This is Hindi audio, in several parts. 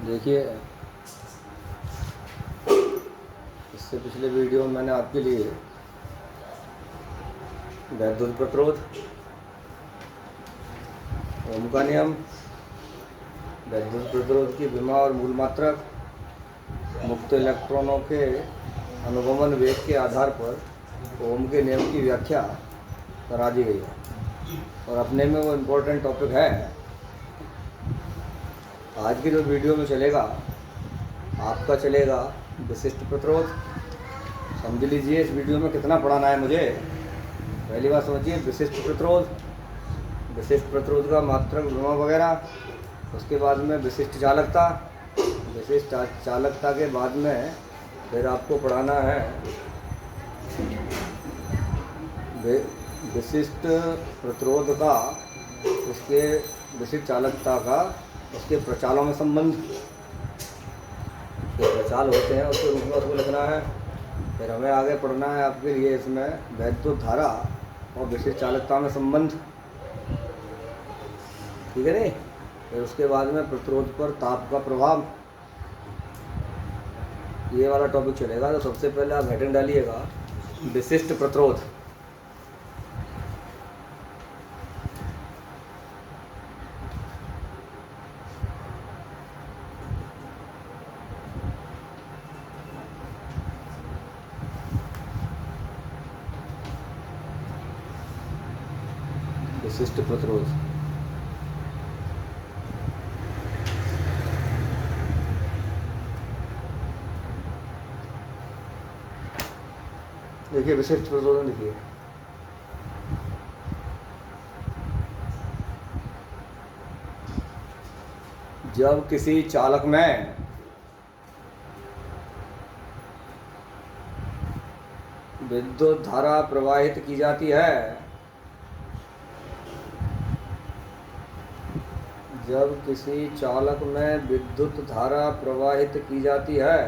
देखिए, इससे पिछले वीडियो में मैंने आपके लिए वैद्युत प्रतिरोध, ओम का नियम, वैद्युत प्रतिरोध की विमा और मूल मात्रक, मुक्त इलेक्ट्रॉनों के अनुगमन वेग के आधार पर ओम के नियम की व्याख्या करा दी गई है। और अपने में वो इम्पोर्टेंट टॉपिक है। आज की जो वीडियो में चलेगा, आपका चलेगा विशिष्ट प्रतिरोध। समझ लीजिए इस वीडियो में कितना पढ़ाना है मुझे। पहली बात समझिए, विशिष्ट प्रतिरोध, विशिष्ट प्रतिरोध का मात्रक, विमा वगैरह। उसके बाद में विशिष्ट चालकता, विशिष्ट चालकता के बाद में फिर आपको पढ़ाना है विशिष्ट प्रतिरोध का, उसके विशिष्ट चालकता का उसके प्रचालों में संबंध, जो प्रचाल होते हैं उसके रूप में उसको लिखना है। फिर हमें आगे पढ़ना है आपके लिए इसमें वैद्युत धारा और विशिष्ट चालकता में संबंध, ठीक है नहीं। फिर उसके बाद में प्रतिरोध पर ताप का प्रभाव, ये वाला टॉपिक चलेगा। तो सबसे पहले आप हेडिंग डालिएगा विशिष्ट प्रतिरोध। विशिष्ट प्रतिरोध, देखिए विशिष्ट प्रतिरोध लिखिए। जब किसी चालक में विद्युत धारा प्रवाहित की जाती है, जब किसी चालक में विद्युत धारा प्रवाहित की जाती है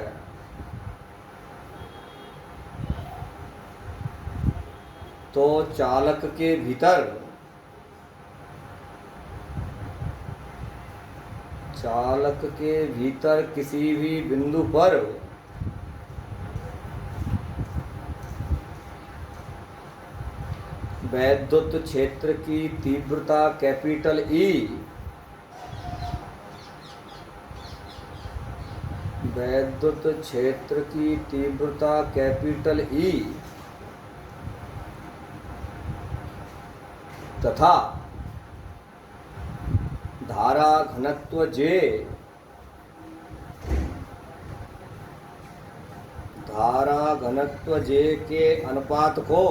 तो चालक के भीतर, चालक के भीतर किसी भी बिंदु पर वैद्युत क्षेत्र की तीव्रता कैपिटल ई, वैद्युत क्षेत्र की तीव्रता कैपिटल ई तथा धारा घनत्व जे, धारा घनत्व जे के अनुपात को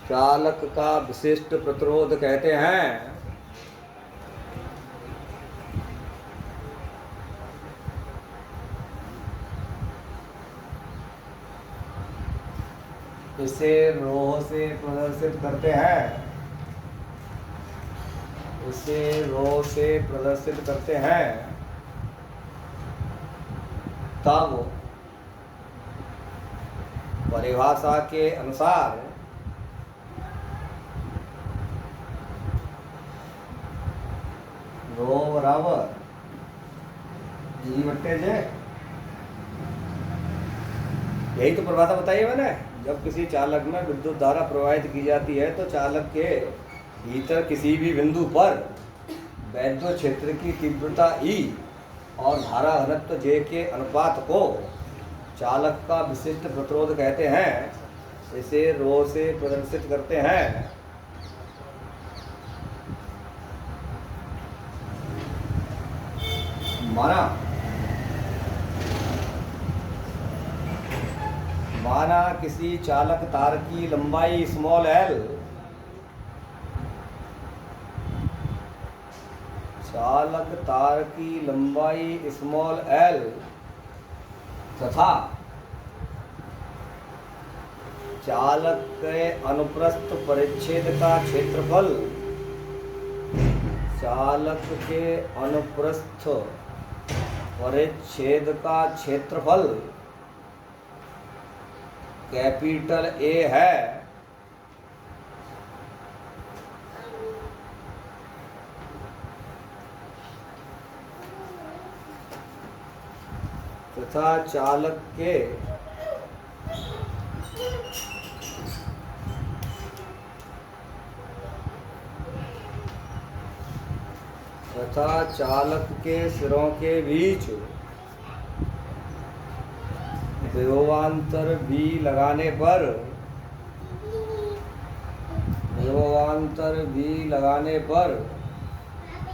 चालक का विशिष्ट प्रतिरोध कहते हैं। इसे रो से प्रदर्शित करते हैं, इसे रो से प्रदर्शित करते हैं। तब परिभाषा के अनुसार रो बराबर ई बट्टे जे, यही तो परिभाषा बताइए मैंने। जब किसी चालक में विद्युत धारा प्रवाहित की जाती है तो चालक के भीतर किसी भी बिंदु पर वैद्युत क्षेत्र की तीव्रता ई और धारा घनत्व जे के अनुपात को चालक का विशिष्ट प्रतिरोध कहते हैं। इसे रो से प्रदर्शित करते हैं। माना किसी चालक तार की लंबाई स्मॉल एल, चालक तार की लंबाई स्मॉल एल तथा चालक के अनुप्रस्थ परिच्छेद का क्षेत्रफल, चालक के अनुप्रस्थ परिच्छेद का क्षेत्रफल कैपिटल ए है तथा चालक के सिरों के बीच विभवांतर भी लगाने पर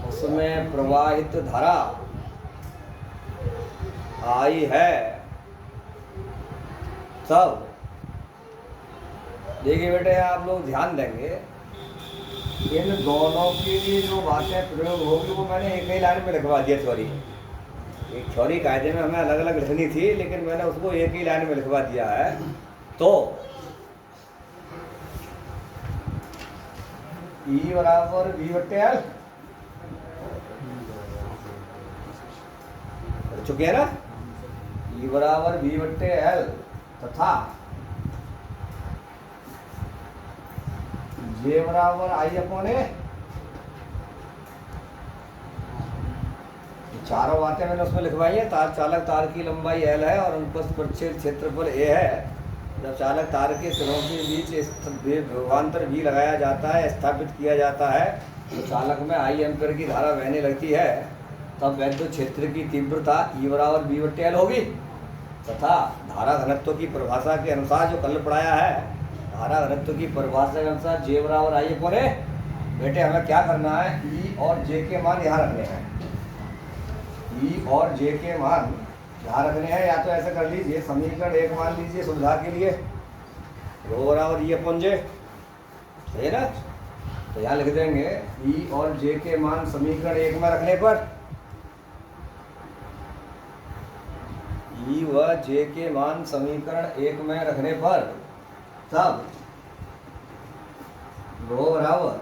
उसमें प्रवाहित धारा आई है। तब देखिए बेटे, आप लोग ध्यान देंगे, इन दोनों के लिए जो बातें प्रयोग होगी वो मैंने एक ही लाइन में लिखवा दिया। थ्योरी, एक थ्योरी कायदे में हमें अलग अलग लिखनी थी, लेकिन मैंने उसको एक ही लाइन में लिखवा दिया है। तो E बराबर V/L चुके हैं ना। E बराबर V/L तथा J बराबर I/A। चारों बातें मैंने उसमें लिखवाई है। तार चालक तार की लंबाई L है और अनुप्रस्थ परिच्छेद क्षेत्रफल A है। जब चालक तार के सिरों के बीच विभवांतर भी लगाया जाता है, स्थापित किया जाता है, तो चालक में I एम्पीयर की धारा बहने लगती है। तब वैद्युत क्षेत्र की तीव्रता E बराबर V/L होगी तथा धारा घनत्व की परिभाषा के अनुसार जो कल पढ़ाया है, धारा घनत्व की परिभाषा के अनुसार J बराबर I/A। बेटे हमें क्या करना है, E और J के मान यहाँ रखने हैं। E और J के मान यहाँ रखने हैं। या तो ऐसे कर लीजिए, समीकरण 1 मान लीजिए सुविधा के लिए, रो बराबर E/J है ना। तो यहाँ लिख देंगे E और J के मान समीकरण 1 में रखने पर, E व J के मान समीकरण 1 में रखने पर, तब रो बराबर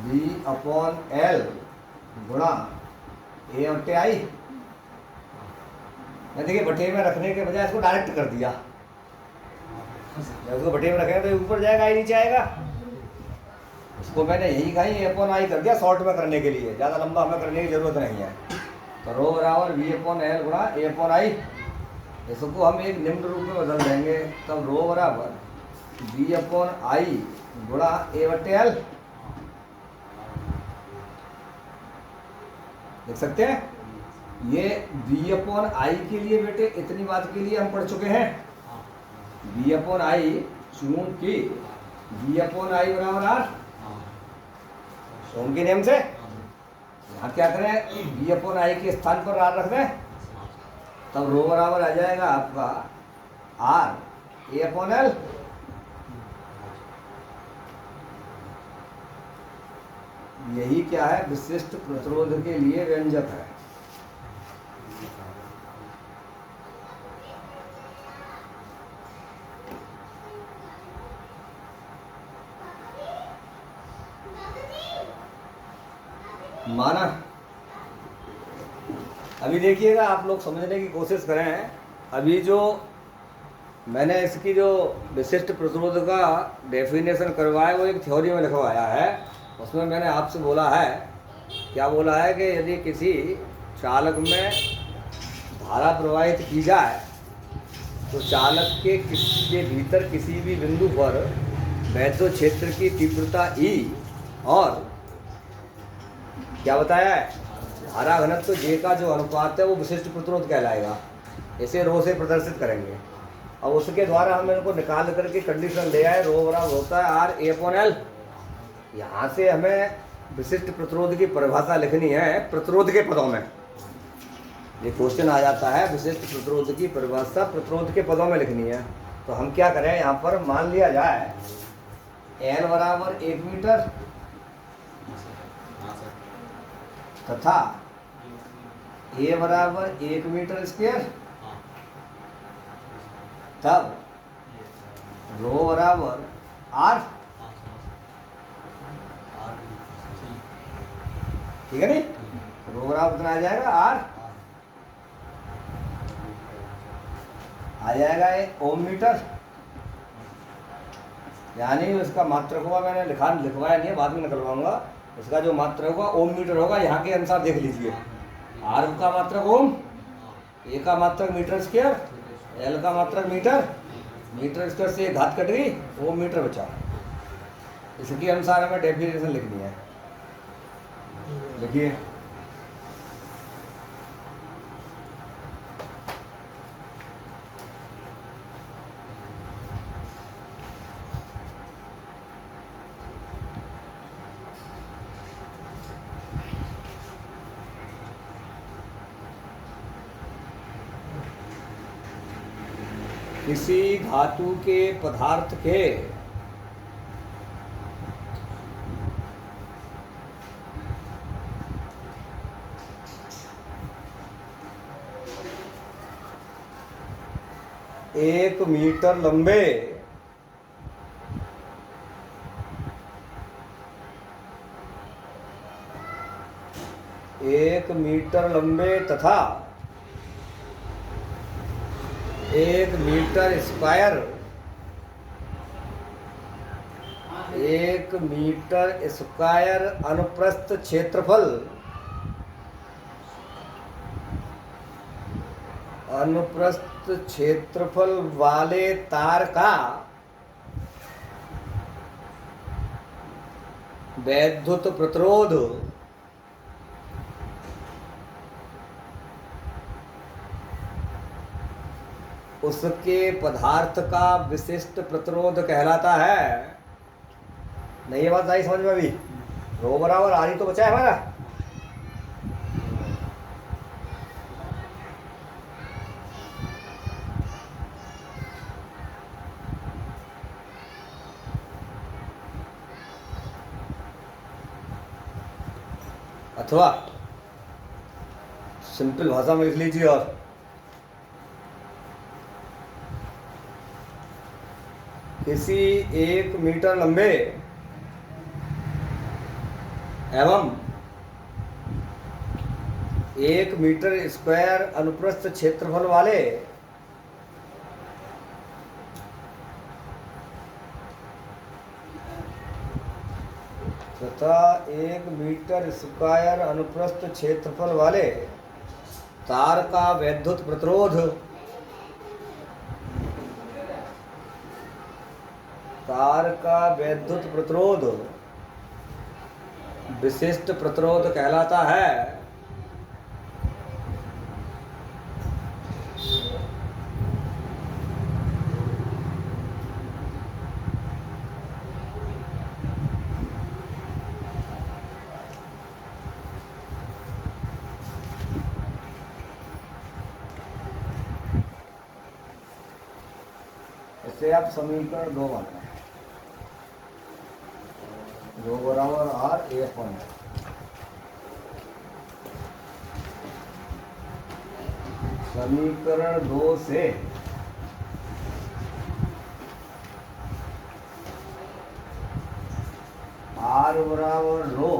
V/L गुणा A/I। देखिए बटे में रखने के बजाय इसको डायरेक्ट कर दिया। जब उसको बटे में रखेंगे तो ऊपर जाएगा, ही नीचे आएगा। उसको मैंने यही कहीं A/I कर दिया शॉर्ट में करने के लिए, ज़्यादा लंबा हमें करने की जरूरत नहीं है। तो रो बराबर V/L गुणा A/I। इसको हम एक निम्न रूप में बदल देंगे। तब रो बराबर V/I गुणा A/L देख सकते हैं। ये V/I के लिए बेटे इतनी बात के लिए हम पढ़ चुके हैं। V/I चूंकि V/I बराबर R, ओम के नियम से यहाँ क्या करें, V/I के स्थान पर R रख दें। तब रो बराबर आ जाएगा आपका R A/L। यही क्या है, विशिष्ट प्रतिरोध के लिए व्यंजक है। माना। अभी देखिएगा, आप लोग समझने की कोशिश करें। अभी जो मैंने इसकी जो विशिष्ट प्रतिरोध का डेफिनेशन करवाया वो एक थ्योरी में लिखवाया है। उसमें मैंने आपसे बोला है, क्या बोला है कि यदि किसी चालक में धारा प्रवाहित की जाए तो चालक के भीतर किसी भी बिंदु पर वैद्युत क्षेत्र की तीव्रता E और क्या बताया है, धारा घनत्व J का जो अनुपात है वो विशिष्ट प्रतिरोध कहलाएगा। इसे रो से प्रदर्शित करेंगे। और उसके द्वारा हम इनको निकाल करके कंडीशन ले आए, रो बराबर होता है R A/L। यहाँ से हमें विशिष्ट प्रतिरोध की परिभाषा लिखनी है प्रतिरोध के पदों में। ये क्वेश्चन आ जाता है, विशिष्ट प्रतिरोध की परिभाषा प्रतिरोध के पदों में लिखनी है। तो हम क्या करें, यहाँ पर मान लिया जाए L बराबर 1 मीटर तथा A बराबर 1 मीटर स्क्वायर। तब रो बराबर R, ठीक है नहीं। रो बराबर कितना आ जाएगा, R आ जाएगा ओम मीटर। यानी इसका मात्रक होगा, मैंने लिखवाया नहीं है, बाद में निकलवाऊंगा। इसका जो मात्रक होगा ओम मीटर होगा। यहाँ के अनुसार देख लीजिए, आर का मात्रक ओम, ए का मात्रक मीटर स्क्वायर, एल का मात्रक मीटर, मीटर स्क्वायर से घात कट गई, ओम मीटर बचा। इसके अनुसार हमें डेफिनेशन लिखनी है। लिखिए, किसी धातु के पदार्थ के एक मीटर लंबे तथा 1 मीटर स्क्वायर, 1 मीटर स्क्वायर अनुप्रस्थ क्षेत्रफल, वाले तार का वैद्युत प्रतिरोध उसके पदार्थ का विशिष्ट प्रतिरोध कहलाता है। नहीं, ये बात आई समझ में? अभी रो बराबर आर ही तो बचा है हमारा। अथवा सिंपल भाषा में लिख लीजिए, और किसी 1 मीटर लंबे एवं 1 मीटर स्क्वायर अनुप्रस्थ क्षेत्रफल वाले तथा 1 मीटर स्क्वायर अनुप्रस्थ क्षेत्रफल वाले तार का वैद्युत प्रतिरोध विशिष्ट प्रतिरोध कहलाता है। इससे आप समीकरण 2 बनाए, रो बराबर आर ए अपन समीकरण 2 से आर बराबर rho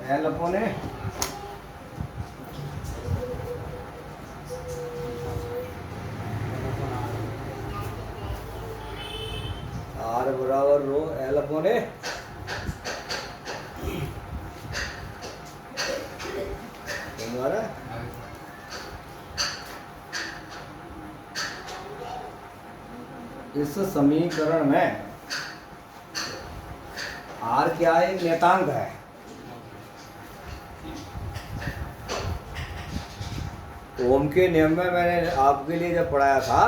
L upon A R बराबर रो एल अपन ए इस समीकरण में आर क्या है? एक नियतांक है। ओम के नियम में मैंने आपके लिए जब पढ़ाया था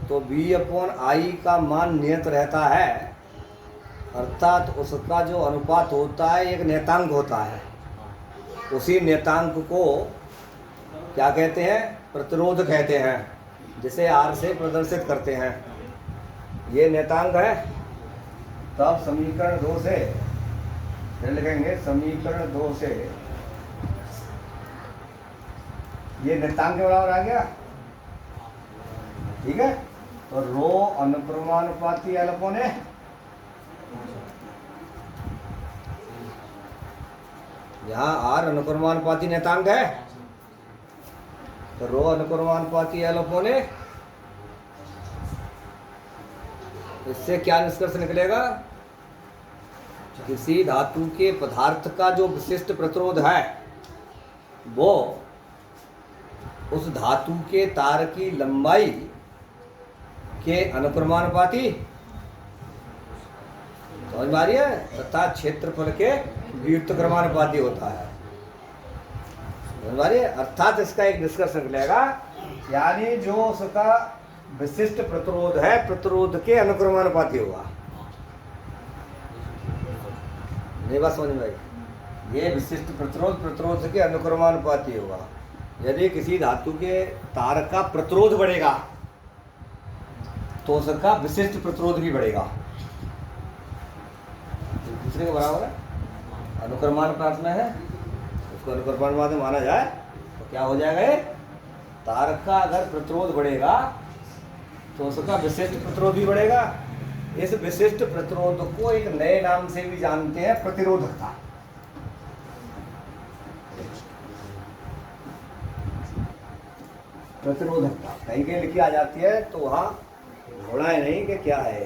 तो V/I का मान नियत रहता है, अर्थात उसका जो अनुपात होता है एक नियतांक होता है। उसी नियतांक को क्या कहते हैं? प्रतिरोध कहते हैं, जिसे R से प्रदर्शित करते हैं। ये नियतांक है। तब समीकरण 2 से फिर लिखेंगे, समीकरण 2 से ये नियतांक के बराबर आ गया, ठीक है। तो रो अनुक्रमानुपाती एल अपन ए, यहाँ आर अनुक्रमानुपाती नियतांक है, तो रो अनुक्रमानुपाती एल अपन ए। इससे क्या निष्कर्ष निकलेगा? किसी धातु के पदार्थ का जो विशिष्ट प्रतिरोध है वो उस धातु के तार की लंबाई के अनुक्रमानुपाती, समझ में आ रही है, तथा क्षेत्रफल के व्युत्क्रमानुपाती होता है। समझ में आ रही है। अर्थात इसका एक निष्कर्ष निकलेगा, यानी जो उसका विशिष्ट प्रतिरोध है प्रतिरोध के अनुक्रमानुपाती होगा। नहीं बात समझ में आई। ये विशिष्ट प्रतिरोध प्रतिरोध के अनुक्रमानुपाती होगा। यदि किसी धातु के तार का प्रतिरोध बढ़ेगा तो उसका विशिष्ट प्रतिरोध भी बढ़ेगा, दूसरे के बराबर है, अनुक्रमानुपात में है। उसको अनुक्रमानुपात में माना जाए तो क्या हो जाएगा, ये तार का अगर प्रतिरोध बढ़ेगा तो उसका विशिष्ट प्रतिरोध भी बढ़ेगा। इस विशिष्ट प्रतिरोध को एक नए नाम से भी जानते हैं, प्रतिरोधकता। प्रतिरोधकता कहीं कहीं लिखी आ जाती है तो वहां घोड़ा है नहीं कि क्या है,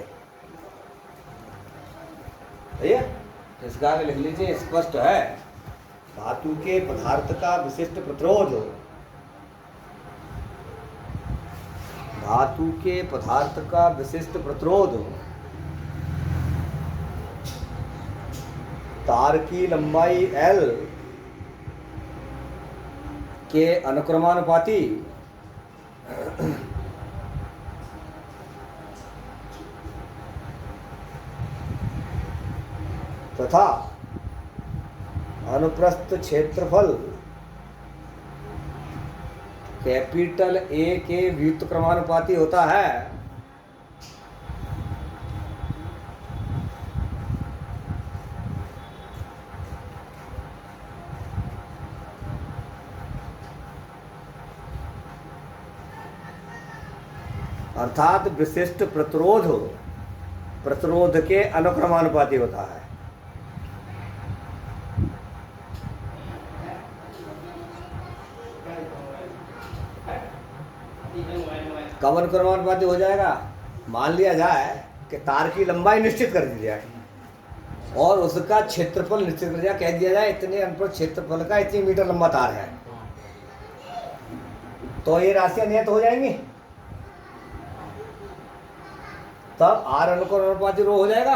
सही है। इसका आगे लिख लीजिए, स्पष्ट है। धातु के पदार्थ का विशिष्ट प्रतिरोध, धातु के पदार्थ का विशिष्ट प्रतिरोध तार की लंबाई L के अनुक्रमानुपाती तथा अनुप्रस्थ क्षेत्रफल कैपिटल A के व्युत्क्रमानुपाती होता है। अर्थात विशिष्ट प्रतिरोध प्रतिरोध के अनुक्रमानुपाती होता है। कब अनुक्रमानुपाती हो जाएगा, मान लिया जाए कि तार की लंबाई निश्चित कर दी जाए और उसका क्षेत्रफल निश्चित कर दिया, कह दिया जाए इतने अनुप्रस्थ क्षेत्रफल का इतनी मीटर लंबा तार है, तो ये राशियां नियत हो जाएंगी। तब आर अनुक्रमानुपाती रो हो जाएगा।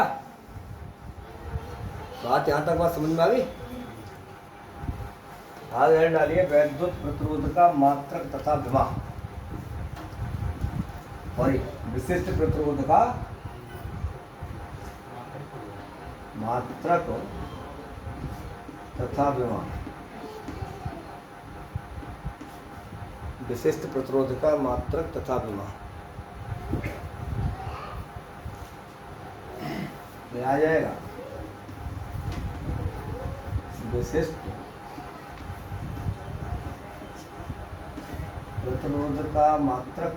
बात यहां तक बात समझ में आ गई। आगे डालिए, वैद्युत प्रतिरोध का मात्रक तथा विमा, और विशिष्ट प्रतिरोध का मात्रक तथा विमा, विशिष्ट प्रतिरोध का मात्रक तथा विमा में आ जाएगा। विशिष्ट प्रतिरोध का मात्रक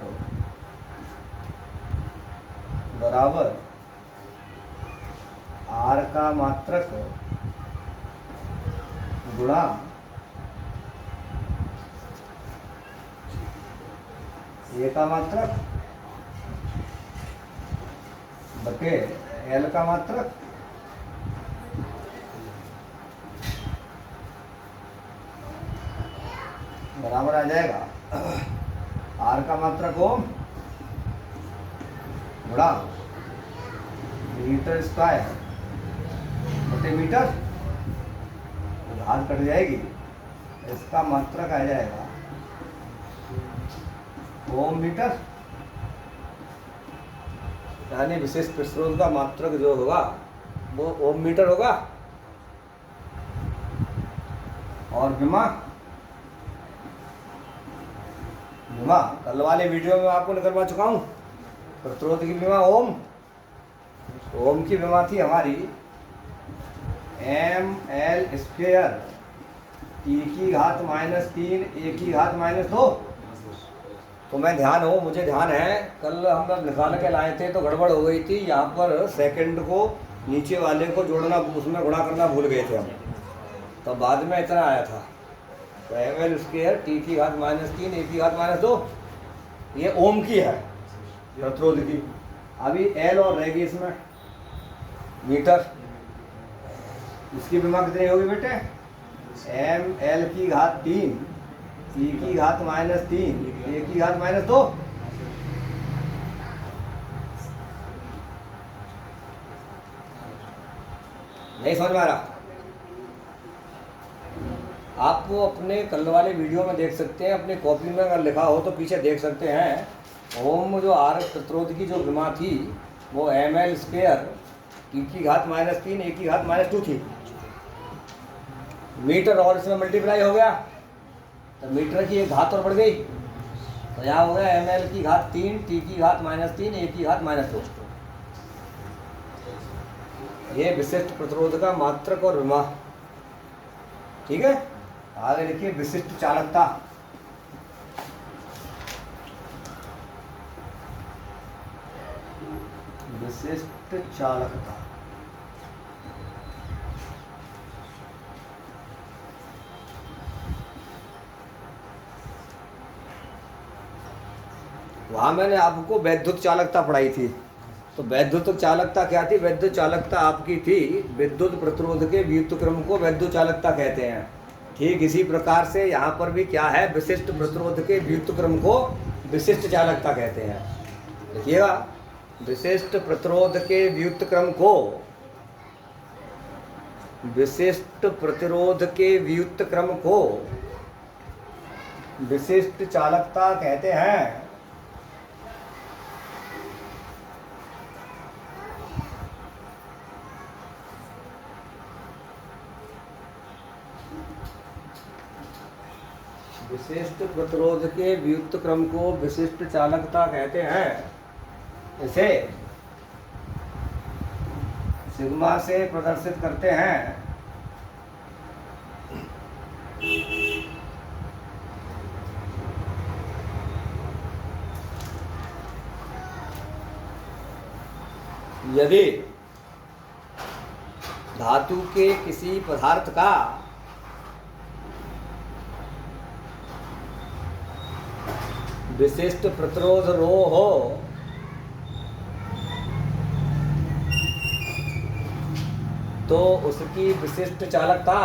बराबर आर का मात्रक गुणा ए का मात्रक बटे एल का मात्रक बराबर आ जाएगा आर का मात्रक ओम गुणा मीटर स्क्वायर बटे मीटर, घात कट जाएगी, इसका मात्रक आ जाएगा ओम मीटर। यानी विशिष्ट प्रतिरोध का मात्रक जो होगा वो ओम मीटर होगा। और विमा, विमा कल वाले वीडियो में आपको निकलवा चुका हूं। प्रतिरोध की विमा ओम, ओम की विमा थी हमारी ml स्क्वायर टी की घात -3 ए की घात -2। तो मैं ध्यान हो, मुझे ध्यान है कल हम लोग निकाल के लाए थे तो गड़बड़ हो गई थी, यहाँ पर सेकंड को नीचे वाले को जोड़ना, उसमें गुणा करना भूल गए थे हम, तो बाद में इतना आया था। तो ml स्क्वायर टी की घात -3 ए की घात -2 ये ओम की है प्रतिरोध की। अभी एल और रहेगी इसमें मीटर, इसकी विमा कितनी होगी बेटे, ml की घात 3 e की घात -3 a की घात -2। नहीं समझ में आ रहा? आप अपने कल वाले वीडियो में देख सकते हैं, अपनी कॉपी में अगर लिखा हो तो पीछे देख सकते हैं। ओम जो आर प्रतिरोध की जो विमा थी वो ml स्क्वायर e की घात -3 a की घात -2 थी। मीटर और इसमें मल्टीप्लाई हो गया तो मीटर की एक घात और बढ़ गई, तो यहाँ हो गया ml की घात 3 t की घात -3 a की घात -2। ये विशिष्ट प्रतिरोध का मात्रक और विमा। ठीक है, आगे लिखिए विशिष्ट चालकता। विशिष्ट चालकता वहां मैंने आपको वैद्युत चालकता पढ़ाई थी। तो वैद्युत चालकता क्या थी? वैद्युत चालकता आपकी थी विद्युत प्रतिरोध के व्युत्क्रम क्रम को वैद्युत चालकता कहते हैं। ठीक इसी प्रकार से यहाँ पर भी क्या है, विशिष्ट प्रतिरोध के व्युत्क्रम क्रम को विशिष्ट चालकता कहते हैं। देखिएगा, विशिष्ट प्रतिरोध के व्युत्क्रम क्रम को विशिष्ट प्रतिरोध के व्युत्क्रम क्रम को विशिष्ट चालकता कहते हैं। विशिष्ट प्रतिरोध के व्युत्क्रम क्रम को विशिष्ट चालकता कहते हैं। इसे सिग्मा से प्रदर्शित करते हैं। यदि धातु के किसी पदार्थ का विशिष्ट प्रतिरोध रो हो तो उसकी विशिष्ट चालकता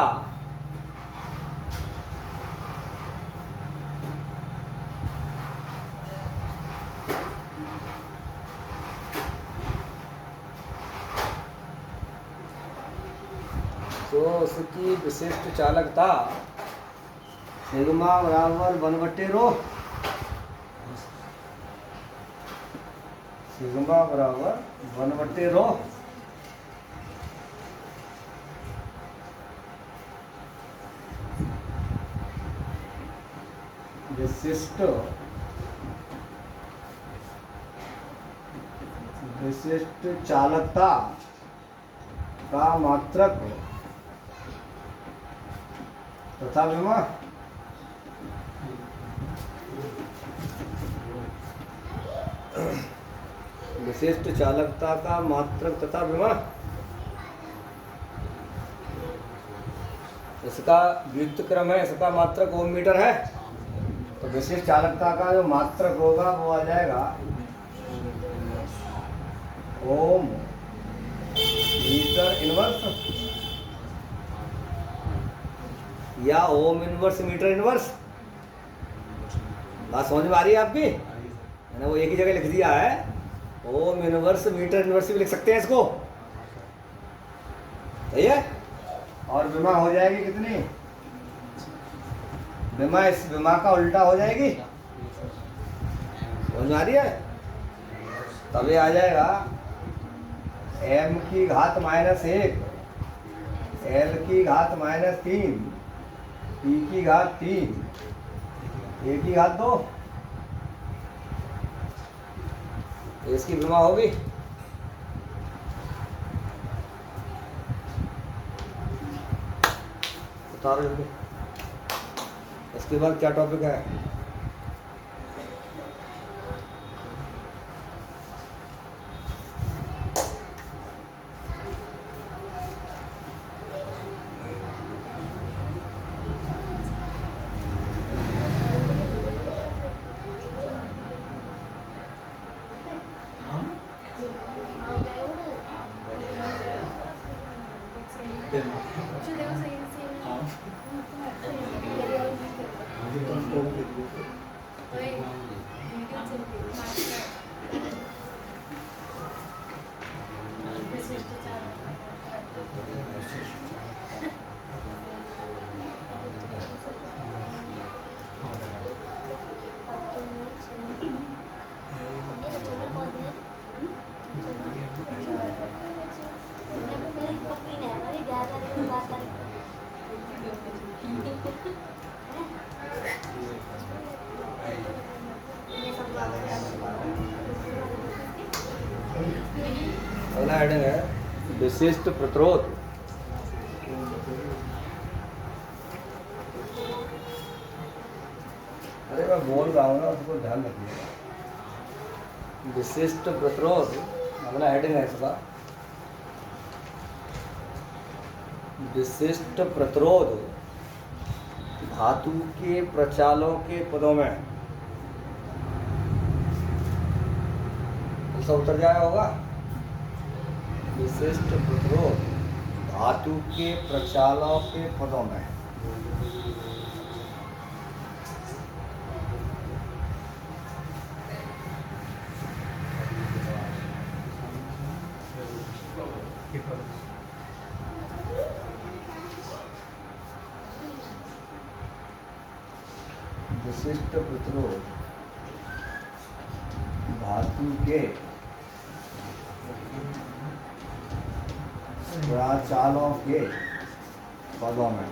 सिग्मा बराबर 1/रो, सिग्मा बराबर 1/रो। विशिष्ट चालकता का मात्रक तथा विमा विशिष्ट चालकता का मात्रक तथा विमा। इसका व्युत्क्रम क्रम है, इसका मात्रक ओम मीटर है। तो विशिष्ट चालकता का जो मात्रक होगा वो आ जाएगा ओम मीटर इनवर्स या ओम इनवर्स मीटर इनवर्स। बात समझ में आ रही है आपकी? मैंने वो एक ही जगह लिख दिया है, ओम इनवर्स मीटर इनवर्स भी लिख सकते हैं इसको। सही है। और विमा हो जाएगी कितनी? विमा इस विमा का उल्टा हो जाएगी। समझ में आ रही है? तभी आ जाएगा m की घात -1 l की घात -3 p की घात 3 a की घात 2। इसकी विमा होगी। उतारो जल्दी। इसके बाद क्या टॉपिक है? अगला हेडिंग है विशिष्ट प्रतिरोध। अरे मैं बोल रहा हूँ ना, उसको ध्यान रखिएगा। विशिष्ट प्रतिरोध अगला हेडिंग है इसका, विशिष्ट प्रतिरोध धातु के प्रचालों के पदों में। उसका उत्तर क्या होगा? विशिष्ट प्रतिरोध धातु के प्रचालों के पदों में। विशिष्ट प्रतिरोध धातु के प्रचालों के पदों में।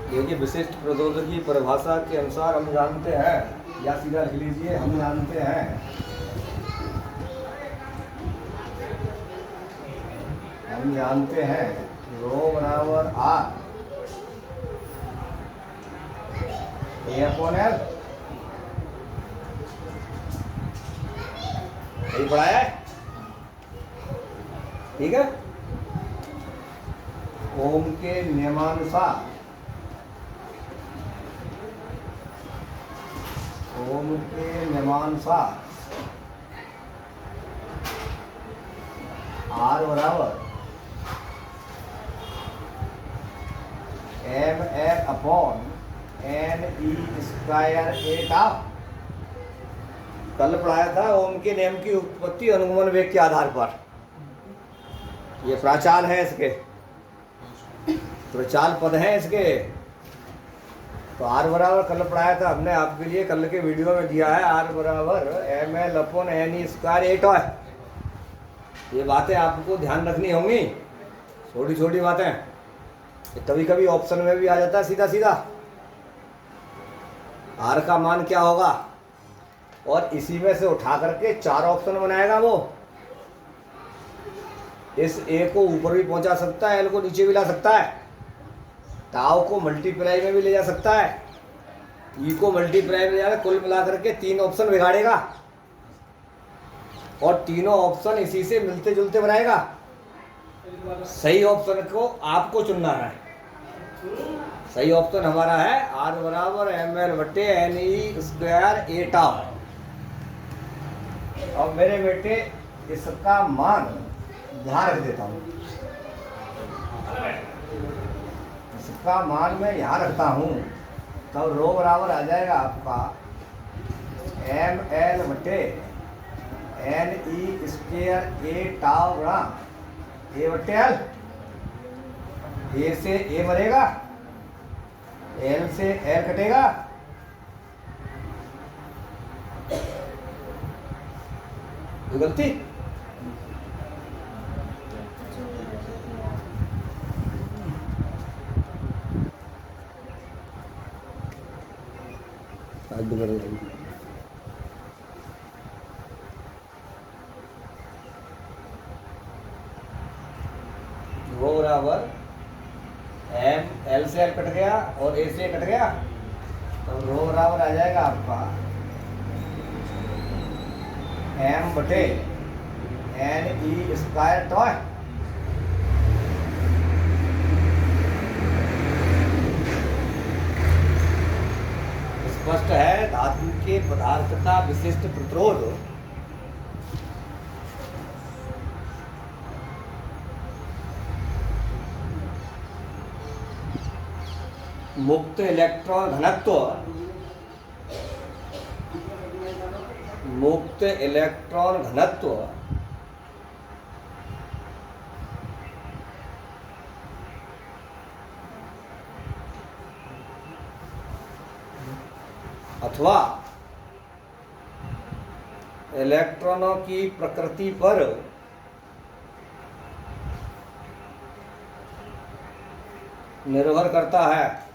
क्योंकि विशिष्ट प्रतिरोध की परिभाषा के अनुसार हम जानते हैं, या सीधा लिख लीजिए, हम जानते हैं रो बराबर आर ए अपॉन एल। यही पढ़ाया है, ठीक है। ओम के नियमानुसार, ओम के नियमानुसार आर बराबर M L upon N E square eta. कल पढ़ाया था ओम के नियम की उत्पत्ति अनुगमन वेग के आधार पर। ये प्राचाल है, इसके प्रचाल पद हैं इसके। तो आर बराबर कल पढ़ाया था हमने आपके लिए, कल के वीडियो में दिया है, आर बराबर M L upon N E square eta है। ये बातें आपको ध्यान रखनी होंगी, छोटी छोटी बातें। कभी कभी ऑप्शन में भी आ जाता है सीधा सीधा, आर का मान क्या होगा, और इसी में से उठा करके 4 ऑप्शन बनाएगा वो। इस ए को ऊपर भी पहुंचा सकता है, एल को नीचे भी ला सकता है, टाउ को मल्टीप्लाई में भी ले जा सकता है, ई को मल्टीप्लाई में ले जाकर कुल मिला करके 3 ऑप्शन बिगाड़ेगा, और तीनों ऑप्शन इसी से मिलते जुलते बनाएगा। सही ऑप्शन को आपको चुनना है। सही ऑप्शन हमारा है आर बराबर एम एल बटे एन ई स्क्वायर एटा। और मेरे बेटे इसका मान ध्यान रख देता हूँ, इसका मान मैं यहाँ रखता हूँ, तब रो बराबर आ जाएगा आपका एम एल बटे एन ई स्क्वायर ए टाउ गुणा ए बटे एल। ए से ए मरेगा, एल से एल कटेगा, कोई गलती? वो बराबर एम एल से एल कट गया और ए से कट गया, तो रो बराबर आ जाएगा आपका एम बटे एन ई स्क्वायर टॉय। स्पष्ट है, धातु के पदार्थ का विशिष्ट प्रतिरोध मुक्त इलेक्ट्रॉन घनत्व, मुक्त इलेक्ट्रॉन घनत्व अथवा इलेक्ट्रॉनों की प्रकृति पर निर्भर करता है।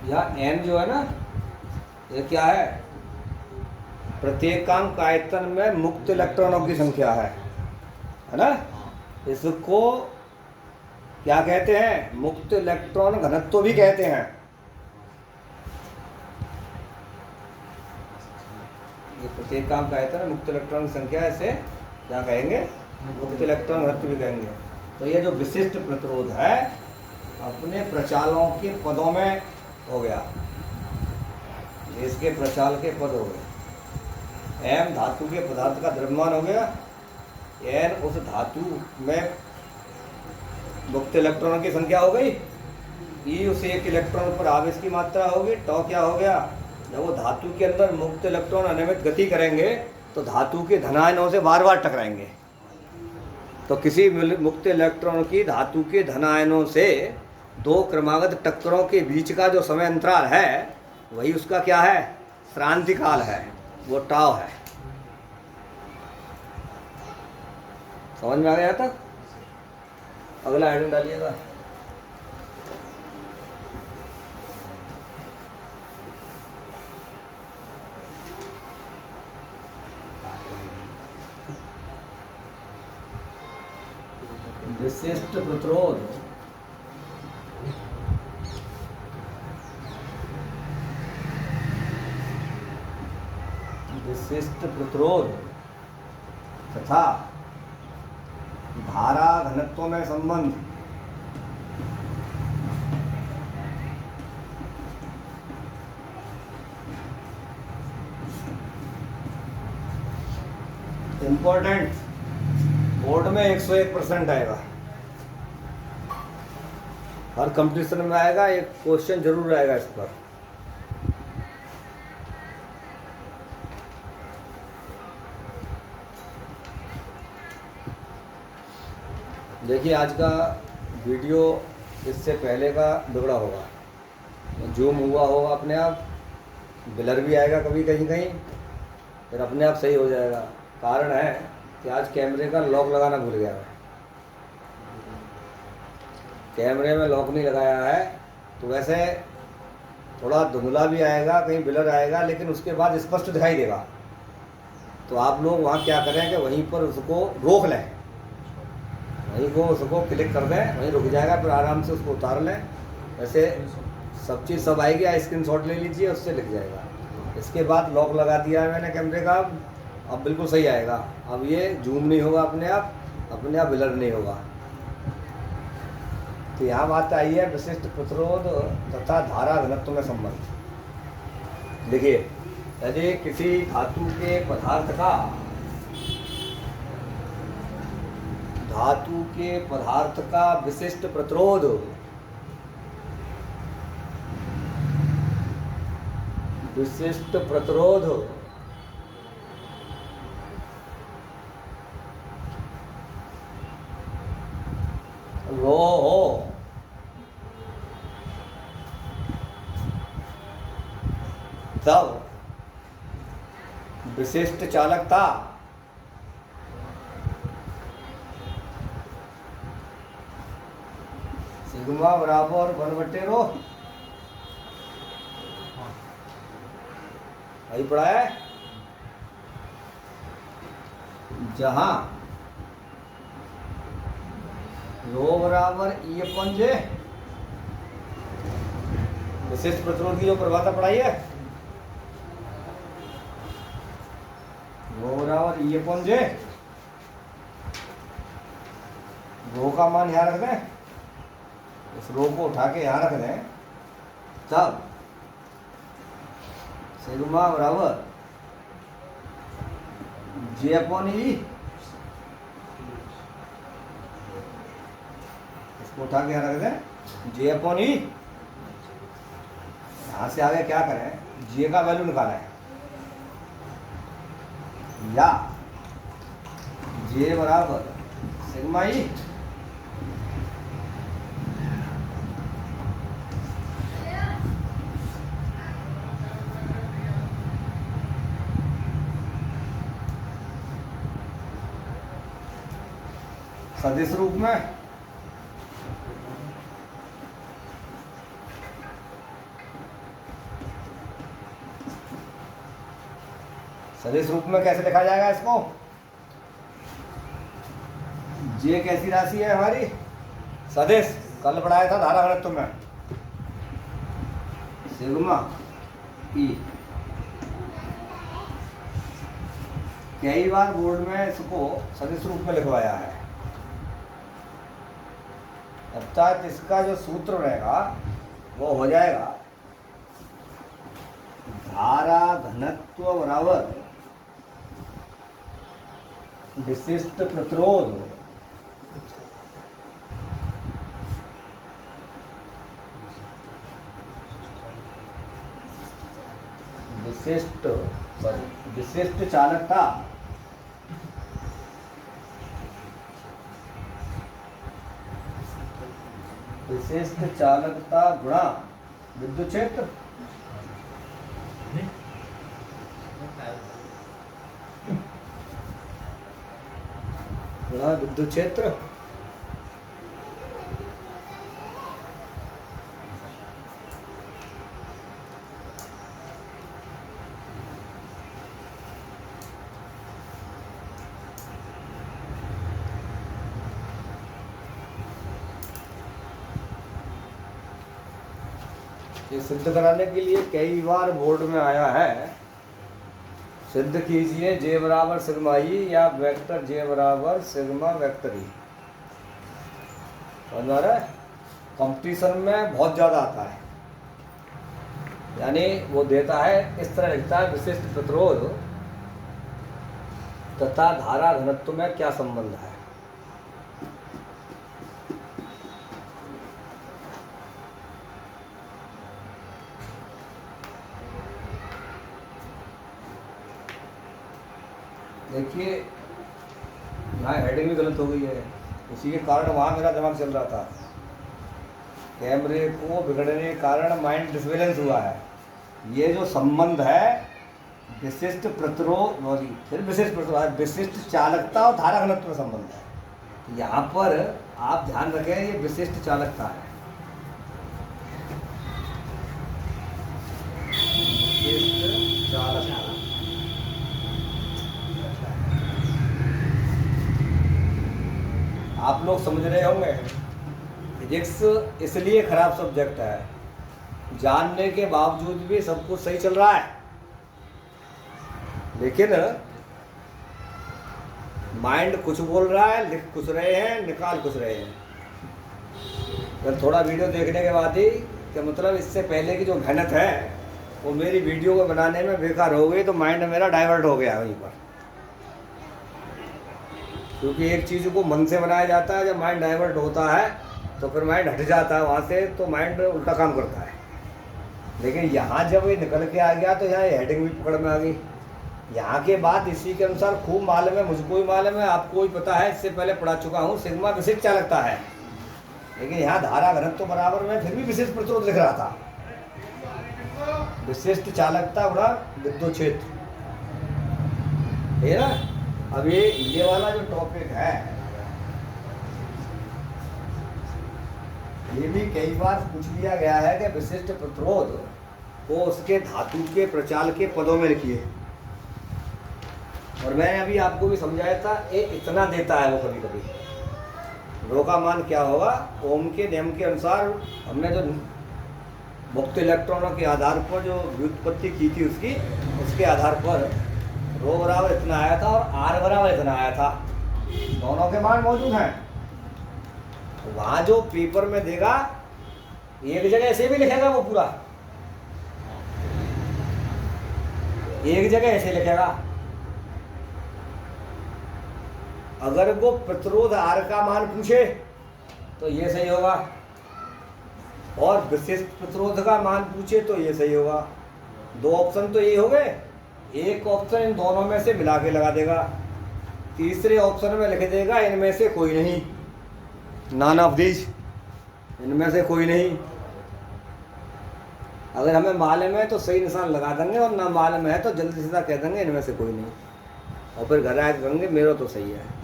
यह n जो है ना, ये क्या है? प्रत्येकांक आयतन में मुक्त इलेक्ट्रॉनों की संख्या है ना? इसको क्या कहते हैं? मुक्त इलेक्ट्रॉन घनत्व भी कहते हैं। ये प्रत्येकांक आयतन है, मुक्त इलेक्ट्रॉन की संख्या, इसे क्या कहेंगे? मुक्त इलेक्ट्रॉन घनत्व भी कहेंगे। तो ये जो विशिष्ट प्रतिरोध है अपने प्रचालों के पदों में हो गया, इसके प्रचाल के पद हो गए। m धातु के पदार्थ का द्रव्यमान हो गया, n उस धातु में मुक्त इलेक्ट्रॉनों की संख्या हो गई, e उस एक इलेक्ट्रॉन पर आवेश की मात्रा होगी, टॉ क्या हो गया? जब वो धातु के अंदर मुक्त इलेक्ट्रॉन अनियमित गति करेंगे तो धातु के धनायनों से बार बार टकराएंगे। तो किसी मुक्त इलेक्ट्रॉन की धातु के धनायनों से दो क्रमागत टक्करों के बीच का जो समय अंतराल है वही उसका क्या है? श्रांति काल है, वो टाव है। समझ में आ गया तक? अगला आइटम डालिएगा। विशिष्ट प्रतिरोध, विशिष्ट प्रतिरोध तथा धारा घनत्व में संबंध। इंपॉर्टेंट, बोर्ड में 101% आएगा, हर कंपटीशन में आएगा, एक क्वेश्चन जरूर आएगा इस पर। देखिए आज का वीडियो इससे पहले का बिगड़ा होगा, जूम हुआ होगा अपने आप, ब्लर भी आएगा कभी कहीं कहीं, फिर अपने आप सही हो जाएगा। कारण है कि आज कैमरे का लॉक लगाना भूल गया है, कैमरे में लॉक नहीं लगाया है, तो वैसे थोड़ा धुंधला भी आएगा, कहीं ब्लर आएगा, लेकिन उसके बाद स्पष्ट दिखाई देगा। तो आप लोग वहाँ क्या करें कि वहीं पर उसको रोक लें, वहीं को उसको क्लिक कर दें, वहीं रुक जाएगा, फिर आराम से उसको उतार लें। वैसे सब चीज़ सब आएगी, स्क्रीनशॉट ले लीजिए, उससे लिख जाएगा। इसके बाद लॉक लगा दिया है मैंने कैमरे का, अब बिल्कुल सही आएगा। अब ये जूम नहीं होगा, अपने आप ब्लर नहीं होगा। तो यहाँ बात आई है विशिष्ट प्रतिरोध तथा धारा घनत्व में संबंध। देखिए, यदि किसी धातु के पदार्थ का विशिष्ट प्रतिरोध रो हो, तब विशिष्ट चालकता सिग्मा बराबर 1/ρ। वही पढ़ा है, जहां रो बराबर E/J, विशिष्ट प्रतिरोध की जो परिभाषा पढ़ाई है, रो बराबर E/J, रो का मान यहाँ रख दें, इस रो को उठा के यहाँ रख दें, तब सिग्मा बराबर जे अपॉन ई। इसको उठा के रख दें, जे अपॉन ई। यहां से आगे क्या करें, जे का वैल्यू निकालें, या जे बराबर सिग्मा ई। सदिश रूप में सदिश रूप में कैसे लिखा जाएगा इसको, जे कैसी राशि है हमारी, सदिश, कल पढ़ाया था धारा घनत्व में, सिग्मा ई। कई बार बोर्ड में इसको सदिश रूप में लिखवाया है, अर्थात इसका जो सूत्र रहेगा वो हो जाएगा धारा घनत्व बराबर विशिष्ट प्रतिरोध विशिष्ट चालकता गुणा विद्युत क्षेत्र। गुणा विद्युत क्षेत्र। ये सिद्ध कराने के लिए कई बार बोर्ड में आया है, सिद्ध कीजिए जे बराबर सिग्मा ई या वेक्टर जे बराबर सिग्मा वेक्टर ई। समझ आ रहा है, कंपटीशन में बहुत ज़्यादा आता है, यानी वो देता है इस तरह लिखता है विशिष्ट प्रतिरोध तथा धारा घनत्व में क्या संबंध है। देखिए यहाँ हेडिंग भी गलत हो गई है, उसी के कारण वहाँ मेरा दिमाग चल रहा था, कैमरे को बिगड़ने के कारण माइंड डिसबैलेंस हुआ है। ये जो संबंध है विशिष्ट प्रतिरोध, फिर विशिष्ट प्रतिरोध, विशिष्ट चालकता और धारा घनत्व में संबंध है। यहाँ पर आप ध्यान रखें ये विशिष्ट चालकता है, विशिष्ट चालकता। आप लोग समझ रहे होंगे फिजिक्स इसलिए खराब सब्जेक्ट है, जानने के बावजूद भी सब कुछ सही चल रहा है, लेकिन माइंड कुछ बोल रहा है, लिख कुछ रहे हैं, निकाल कुछ रहे हैं। जब थोड़ा वीडियो देखने के बाद ही कि मतलब इससे पहले की जो मेहनत है वो मेरी वीडियो को बनाने में बेकार हो गई, तो माइंड मेरा डाइवर्ट हो गया वहीं पर। क्योंकि एक चीज़ को मन से बनाया जाता है, जब माइंड डाइवर्ट होता है तो फिर माइंड हट जाता है वहाँ से, तो माइंड उल्टा काम करता है। लेकिन यहाँ जब ये निकल के आ गया तो यहाँ ये हेडिंग भी पकड़ में आ गई। यहाँ के बाद इसी के अनुसार खूब मालूम है, मुझको भी मालूम है, आपको भी पता है, इससे पहले पढ़ा चुका हूँ, सिग्मा विशिष्ट चालकता है, लेकिन यहाँ धारा घनत्व बराबर में फिर भी विशिष्ट प्रतिरोध लिख रहा था, विशिष्ट चालकता गुणा विद्युत क्षेत्र है ना। अब ये वाला जो टॉपिक है ये भी कई बार पूछ लिया गया है कि विशिष्ट प्रतिरोध को उसके धातु के प्रचाल के पदों में लिखिए, और मैंने अभी आपको भी समझाया था ये इतना देता है वो कभी कभी, रो का मान क्या होगा, ओम के नियम के अनुसार हमने जो मुक्त इलेक्ट्रॉनों के आधार पर जो व्युत्पत्ति की थी उसके आधार पर रो बराबर इतना आया था और आर बराबर इतना आया था, दोनों के मान मौजूद हैं। तो वहाँ जो पेपर में देगा एक जगह ऐसे भी लिखेगा वो पूरा, एक जगह ऐसे लिखेगा, अगर वो प्रतिरोध R का मान पूछे तो ये सही होगा, और विशिष्ट प्रतिरोध का मान पूछे तो ये सही होगा। दो ऑप्शन तो यही हो गए। एक ऑप्शन इन दोनों में से मिला के लगा देगा, तीसरे ऑप्शन में लिख देगा इनमें से कोई नहीं, नॉन ऑफ दीज, इनमें से कोई नहीं। अगर हमें मालूम है तो सही निशान लगा देंगे, और ना मालूम है तो जल्दी सीधा कह देंगे इनमें से कोई नहीं, और फिर घर आके कहेंगे मेरा तो सही है।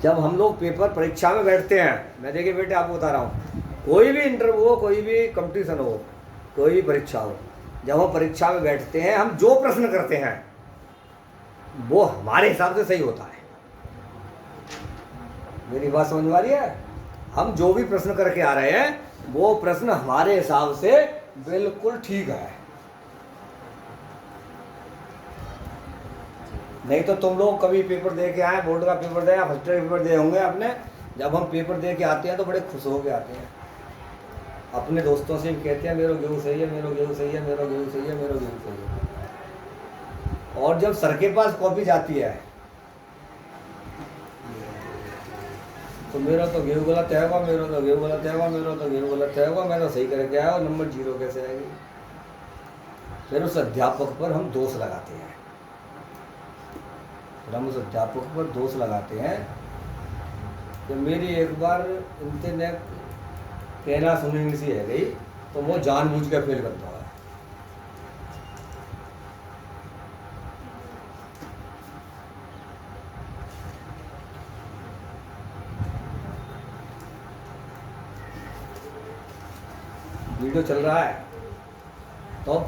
जब हम लोग पेपर परीक्षा में बैठते हैं, मैं देखिए बेटे आपको बता रहा हूँ, कोई भी इंटरव्यू हो, कोई भी कंपटीशन हो, कोई भी परीक्षा हो, जब हम परीक्षा में बैठते हैं, हम जो प्रश्न करते हैं वो हमारे हिसाब से सही होता है। मेरी बात समझ में आ रही है? हम जो भी प्रश्न करके आ रहे हैं वो प्रश्न हमारे हिसाब से बिल्कुल ठीक है। नहीं तो तुम लोग कभी पेपर दे के आए, बोर्ड का पेपर दे या फर्स्ट ईयर पेपर दे होंगे आपने, जब हम पेपर दे के आते हैं तो बड़े खुश हो के आते हैं, अपने दोस्तों से भी कहते हैं मेरा गेहूँ सही है, मेरा गेहूँ सही है, मेरा गेहूँ सही है, मेरा गेहूँ सही है। और जब सर के पास कॉपी जाती है तो मेरा तो गेहूँ गलत है, मेरा तो गेहूँ गलत है, मेरा तो गेहूँ गलत है, मैं तो सही करके आया, और नंबर 0 कैसे आएगी? फिर उस अध्यापक पर हम दोष लगाते हैं, हम उस अध्यापक पर दोष लगाते हैं कि मेरी एक बार इनने कहना सुनी सी है गई, तो वो जानबूझ के फेल करता है। वीडियो चल रहा है तो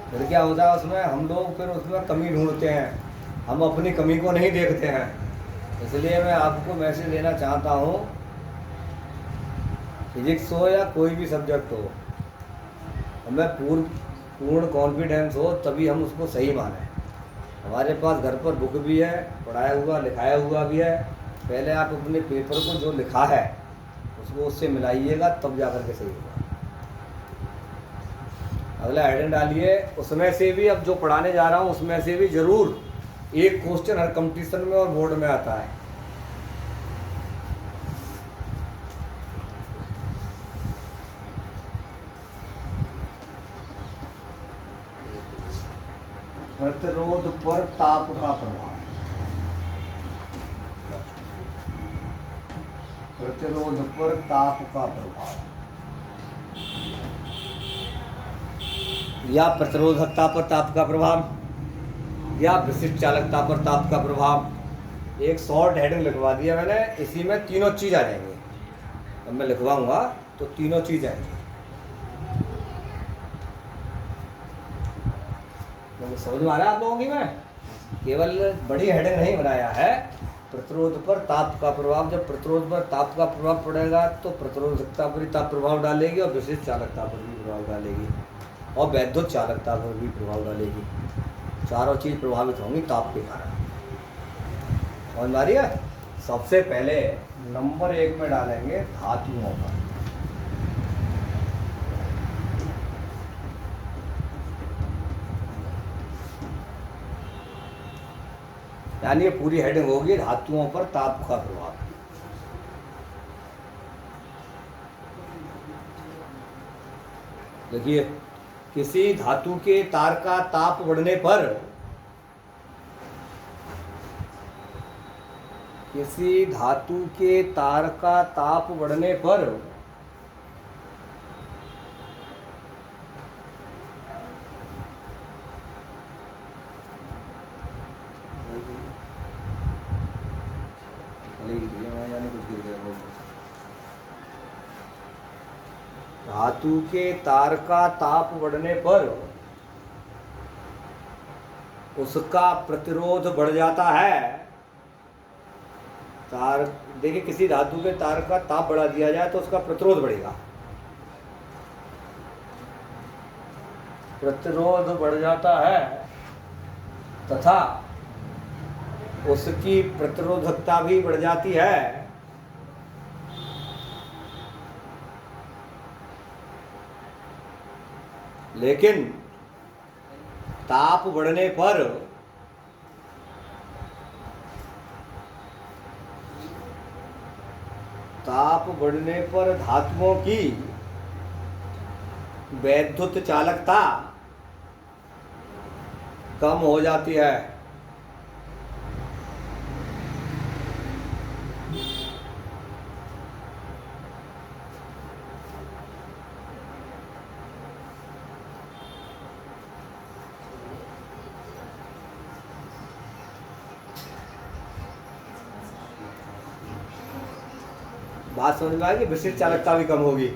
फिर क्या होता है उसमें, हम लोग फिर उसमें कमी ढूंढते हैं, हम अपनी कमी को नहीं देखते हैं। इसलिए मैं आपको मैसेज देना चाहता हूँ, फिजिक्स हो या कोई भी सब्जेक्ट हो, हमें पूर्ण कॉन्फिडेंस हो तभी हम उसको सही माने। हमारे पास घर पर बुक भी है, पढ़ाया हुआ लिखाया हुआ भी है, पहले आप अपने पेपर को जो लिखा है उसको उससे मिलाइएगा, तब जा कर के सही होगा। अगला हेडिंग डालिए, उसमें से भी अब जो पढ़ाने जा रहा हूँ उसमें से भी जरूर एक क्वेश्चन हर कंपटीशन में और बोर्ड में आता है। प्रतिरोध पर ताप का प्रभाव, प्रतिरोध पर ताप का प्रभाव, या प्रतिरोधकता पर ताप का प्रभाव, या विशिष्ट चालकता पर ताप का प्रभाव। एक शॉर्ट हेडिंग लिखवा दिया मैंने, इसी में तीनों चीज आ जाएंगे। अब मैं लिखवाऊंगा तो तीनों चीज आएंगी। समझ में आ रहा है आप लोगों की? मैं केवल बड़ी हेडिंग नहीं बनाया है। प्रतिरोध पर ताप का प्रभाव, जब प्रतिरोध पर ताप का प्रभाव पड़ेगा तो प्रतिरोधकता पर ताप प्रभाव डालेगी, और विशिष्ट चालकता पर भी प्रभाव डालेगी, और वैद्युत चालकता पर भी प्रभाव डालेगी। चारों चीज प्रभावित होंगी ताप के कारण। समझ में आ रही है? सबसे पहले नंबर 1 में डालेंगे धातुओं पर। यानी ये पूरी हेडिंग होगी धातुओं पर ताप का प्रभाव। देखिए, किसी धातु के तार का ताप बढ़ने पर, किसी धातु के तार का ताप बढ़ने पर धातु के तार का ताप बढ़ने पर उसका प्रतिरोध बढ़ जाता है। तार, देखिए किसी धातु के तार का ताप बढ़ा दिया जाए तो उसका प्रतिरोध बढ़ेगा, प्रतिरोध बढ़ जाता है, तथा उसकी प्रतिरोधकता भी बढ़ जाती है। लेकिन ताप बढ़ने पर धातुओं की वैद्युत चालकता कम हो जाती है। बात समझ में आएगी, विशिष्ट चालकता भी कम होगी।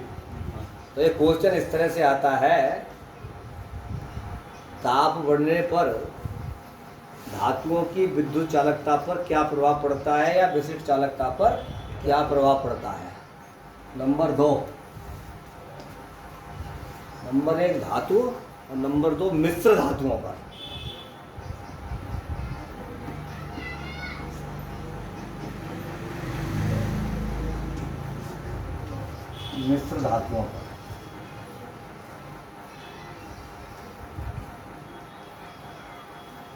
तो ये क्वेश्चन इस तरह से आता है, ताप बढ़ने पर धातुओं की विद्युत चालकता पर क्या प्रभाव पड़ता है या विशिष्ट चालकता पर क्या प्रभाव पड़ता है। नंबर 2, नंबर 1 धातु और नंबर 2 मिश्र धातुओं पर। मिश्र धातुओं पर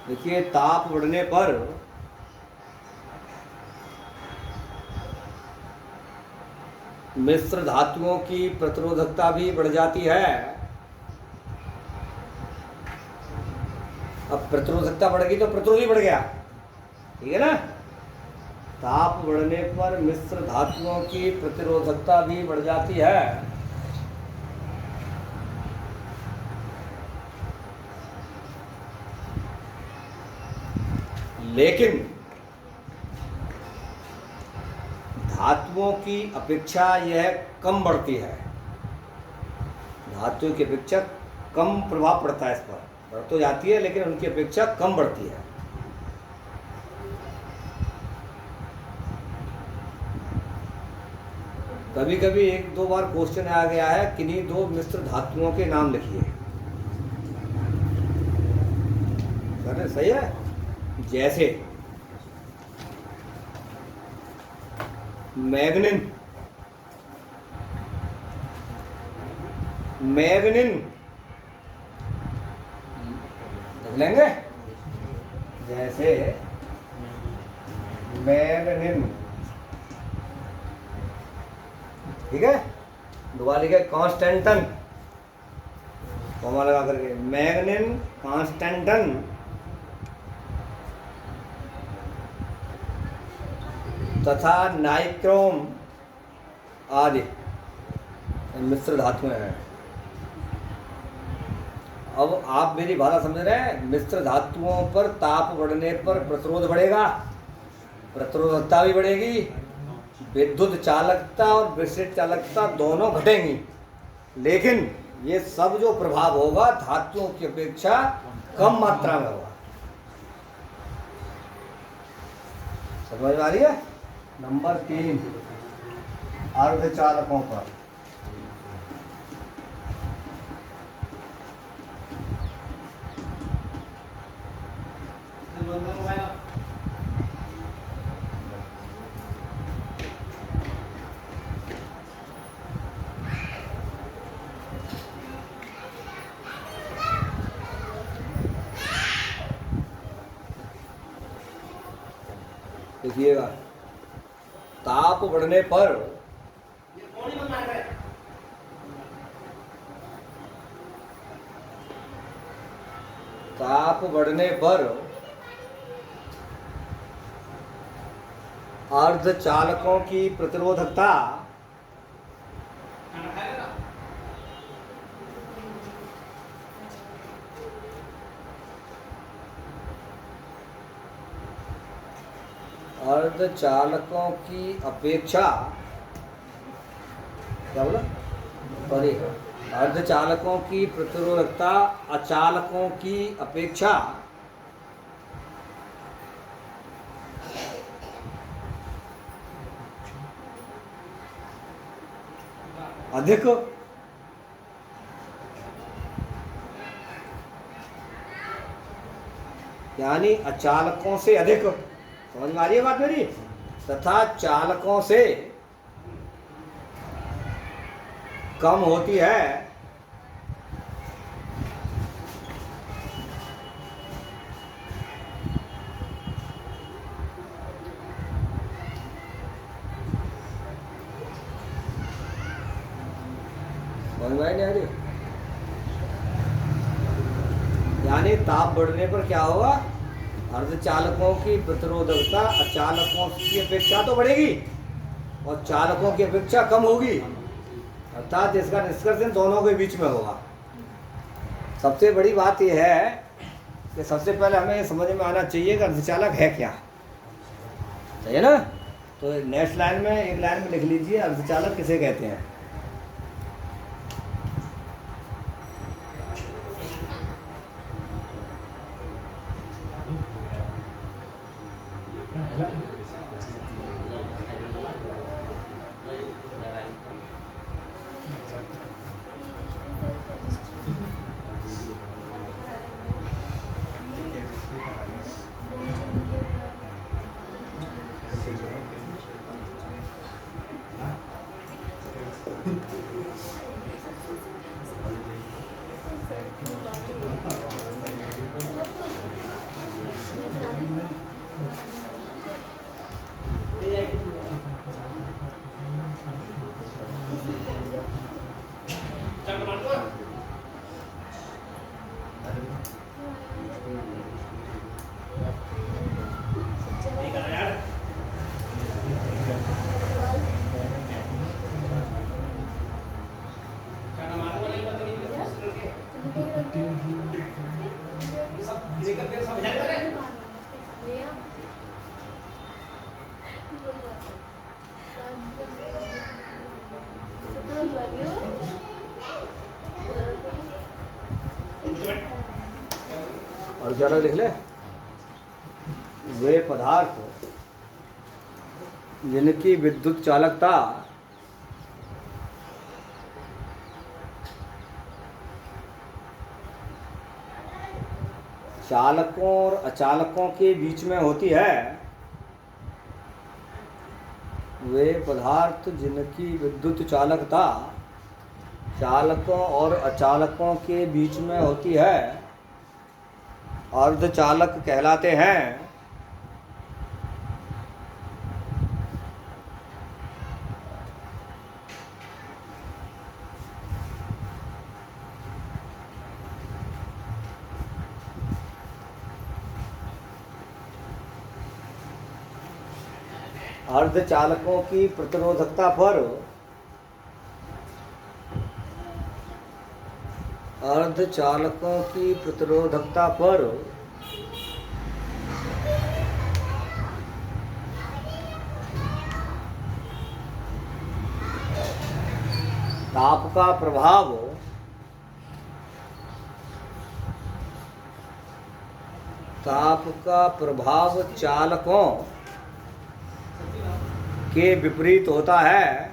देखिए, ताप बढ़ने पर मिश्र धातुओं की प्रतिरोधकता भी बढ़ जाती है। अब प्रतिरोधकता बढ़ गई तो प्रतिरोध ही बढ़ गया, ठीक है ना। ताप बढ़ने पर मिश्र धातुओं की प्रतिरोधकता भी बढ़ जाती है। लेकिन धातुओं की अपेक्षा यह कम बढ़ती है। धातुओं की अपेक्षा कम प्रभाव पड़ता है इस पर, बढ़ तो जाती है लेकिन उनकी अपेक्षा कम बढ़ती है। कभी कभी 1-2 बार क्वेश्चन आ गया है, किन्हीं 2 मिश्र धातुओं के नाम लिखिए। सही है। जैसे मैग्नीन, देख लेंगे। जैसे मैग्नीन, ठीक है। दोबारा लिखा कॉन्स्टेंटन, कॉमा लगा करके, मैग्नीन, कॉन्स्टेंटन तथा नाइक्रोम आदि मिश्र धातुएं हैं। अब आप मेरी भाषा समझ रहे हैं। मिश्र धातुओं पर ताप बढ़ने पर प्रतिरोध बढ़ेगा, प्रतिरोधकता भी बढ़ेगी, विद्युत चालकता और विशिष्ट चालकता दोनों घटेंगी। लेकिन ये सब जो प्रभाव होगा धातुओं की अपेक्षा कम मात्रा में होगा। समझ में आ रही है। नंबर 3 अर्धचालकों पर। देखिएगा, ताप बढ़ने पर अर्धचालकों की प्रतिरोधकता अर्धचालकों की अपेक्षा, क्या बोला, सॉरी, अर्धचालकों की प्रतिरोधकता अचालकों की अपेक्षा अधिक यानी अचालकों से अधिक, समझ में आ रही है बात मेरी, तथा चालकों से कम होती है। हुआ है नहीं आगे। यानी ताप बढ़ने पर क्या होगा, अर्धचालकों की प्रतिरोधकता अचालकों की अपेक्षा तो बढ़ेगी और चालकों की अपेक्षा कम होगी, अर्थात इसका निष्कर्ष इन दोनों के बीच में होगा। सबसे बड़ी बात यह है कि सबसे पहले हमें ये समझ में आना चाहिए कि अर्धचालक है क्या, सही है ना। तो नेक्स्ट लाइन में, एक लाइन में लिख लीजिए अर्धचालक किसे कहते हैं। और क्या लिख ले, वे पदार्थ जिनकी विद्युत चालकता चालकों और अचालकों के बीच में होती है, वे पदार्थ जिनकी विद्युत चालकता चालकों और अचालकों के बीच में होती है अर्धचालक कहलाते हैं। अर्धचालकों की प्रतिरोधकता पर अर्धचालकों की प्रतिरोधकता पर ताप का प्रभाव चालकों के विपरीत होता है।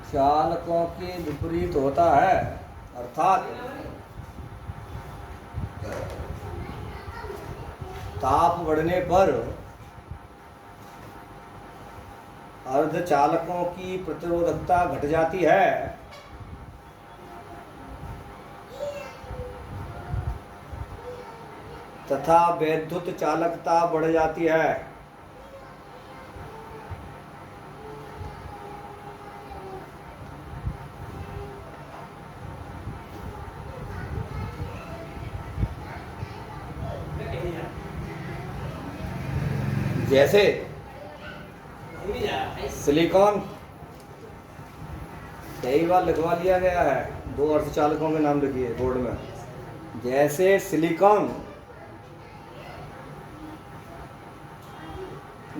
चालकों के विपरीत होता है, अर्थात ताप बढ़ने पर अर्धचालकों की प्रतिरोधकता घट जाती है तथा वैद्युत चालकता बढ़ जाती है। जैसे सिलिकॉन, कई बार लिखवा लिया गया है, दो अर्धचालकों के नाम लिखिए बोर्ड में। जैसे सिलिकॉन,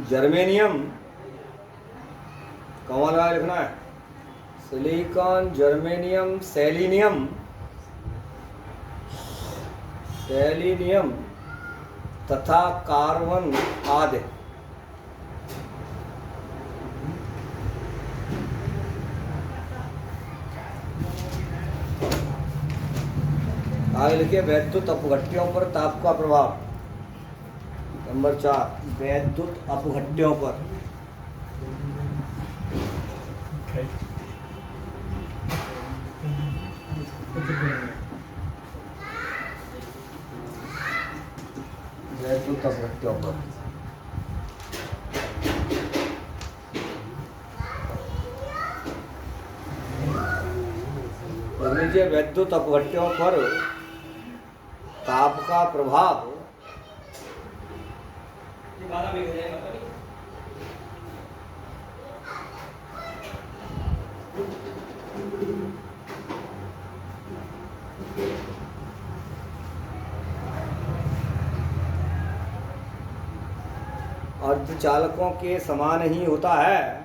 जर्मेनियम, कौन लगा लिखना है, सिलिकॉन, जर्मेनियम, सेलिनियम तथा कार्बन आदि। आगे लिखिए वैद्युत अपघट्यों पर ताप का प्रभाव। नंबर 4, वैद्युत अपघट्यों पर। वैद्युत अपघट्यों पर देख लीजिए, वैद्युत अपघट्यों पर ताप का प्रभाव अर्धचालकों के समान ही होता है।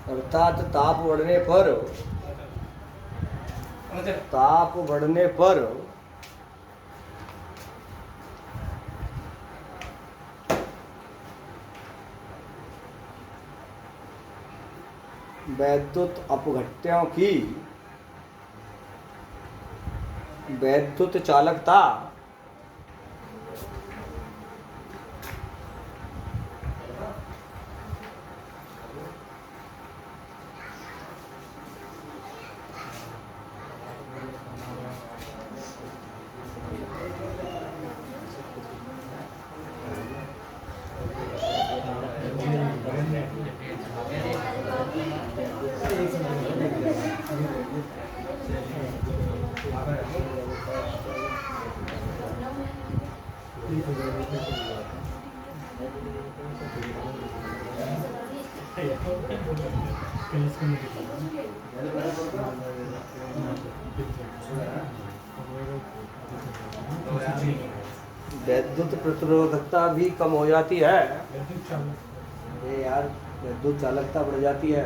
अर्थात ताप बढ़ने पर वैद्युत अपघट्यों की वैद्युत चालकता वैद्युत प्रतिरोधकता भी कम हो जाती है। ये यार, वैद्युत चालकता बढ़ जाती है।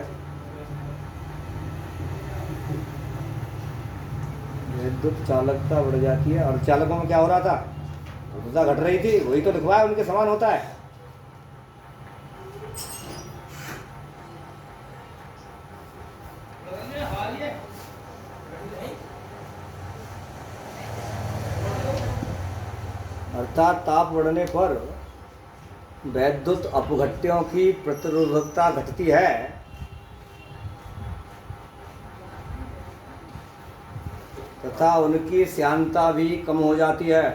वैद्युत चालकता बढ़ जाती है। और चालकों में क्या हो रहा था? ऊर्जा घट रही थी, वही तो लिखवाया, उनके समान होता है। अर्थात ताप बढ़ने पर वैद्युत अपघट्यों की प्रतिरोधकता घटती है तथा उनकी श्यानता भी कम हो जाती है।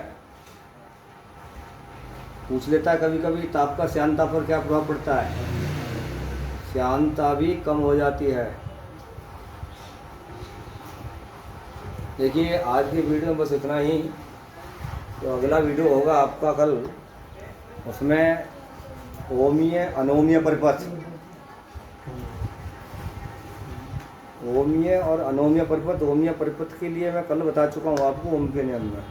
पूछ लेता है कभी कभी, ताप का श्यानता पर क्या प्रभाव पड़ता है? श्यानता भी कम हो जाती है। देखिए, आज की वीडियो में बस इतना ही। तो अगला वीडियो होगा आपका कल, उसमें ओमीय अनोमीय परिपथ, ओमीय और अनोमीय परिपथ। ओमीय परिपथ के लिए मैं कल बता चुका हूँ आपको, ओम के नियम में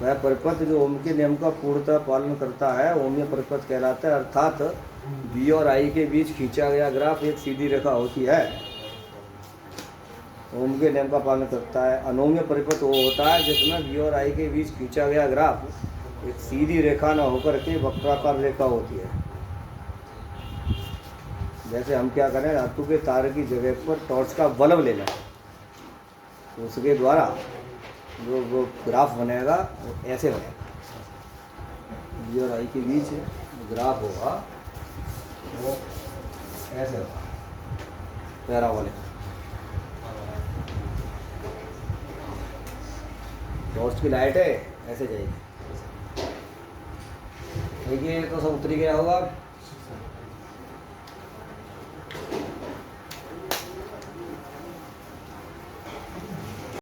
वह परिपथ जो ओम के नियम का पूर्णतः पालन करता है ओमीय परिपथ कहलाता है। अर्थात बी और आई के बीच खींचा गया ग्राफ एक सीधी रेखा होती है, ओम के नियम का पालन करता है। अनोमीय परिपथ वो होता है जिसमें बी और आई के बीच खींचा गया ग्राफ एक सीधी रेखा न होकर के वक्राकार रेखा होती है। जैसे हम क्या करें, धातु के तार की जगह पर टॉर्च का बल्ब ले लें, तो उसके द्वारा जो वो ग्राफ बनेगा वो ऐसे बनेगा। बी और आई के बीच ग्राफ होगा वो ऐसे होगा, पैराबोलिक। टॉर्च की लाइट है, ऐसे जाएगी। देखिए, तो सब उतरी गया होगा।